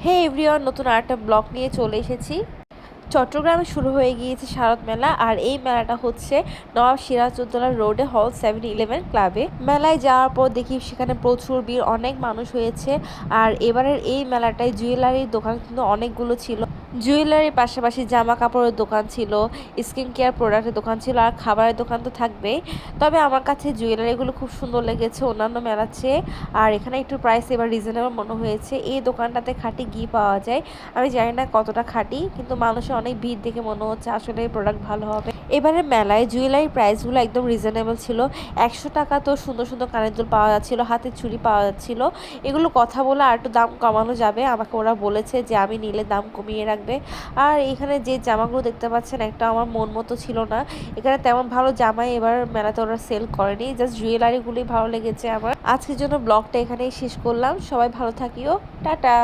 হে everyone, নতুন আরেকটা blog নিয়ে চলে এসেছি। চট্টগ্রামে শুরু হয়ে গিয়েছে শারদ মেলা, আর এই মেলাটা হচ্ছে নবাব সিরাজউদ্দৌলা রোডে হল 7-11 ক্লাবে। মেলায় যাওয়ার পর দেখি সেখানে প্রচুর ভিড়, অনেক মানুষ হয়েছে। আর এবারের এই মেলাটায় জুয়েলারির দোকান কিন্তু অনেকগুলো ছিল। জুয়েলারির পাশাপাশি জামা কাপড়ের দোকান ছিল, স্কিন কেয়ার প্রোডাক্টের দোকান ছিল, আর খাবারের দোকান তো থাকবেই। তবে আমার কাছে জুয়েলারিগুলো খুব সুন্দর লেগেছে অন্যান্য মেলার চেয়ে। আর এখানে একটু প্রাইস এবার রিজনেবল মনে হয়েছে। এই দোকানটাতে খাঁটি ঘি পাওয়া যায়। আমি জানি না কতটা খাঁটি, কিন্তু মানুষের অনেক ভিড় দেখে মনে হচ্ছে আসলে এই প্রোডাক্ট ভালো হবে। এবারে মেলায় জুয়েলারি প্রাইসগুলো একদম রিজনেবল ছিল। 100 টাকা তো সুন্দর সুন্দর কানের দুল পাওয়া যাচ্ছিল, হাতের চুড়ি পাওয়া যাচ্ছিল। এগুলো কথা বলে আর একটু দাম কমানো যাবে, আমাকে ওরা বলেছে যে আমি নিলে দাম কমিয়ে রাখবে। আর এখানে যে জামাগুলো দেখতে পাচ্ছেন, একটা আমার মন মতো ছিল না। এখানে তেমন ভালো জামাই এবার মেলাতে ওরা সেল করেনি, জাস্ট জুয়েলারিগুলোই ভালো লেগেছে আমার। আজকের জন্য ব্লগটা এখানেই শেষ করলাম। সবাই ভালো থাকিও, টাটা।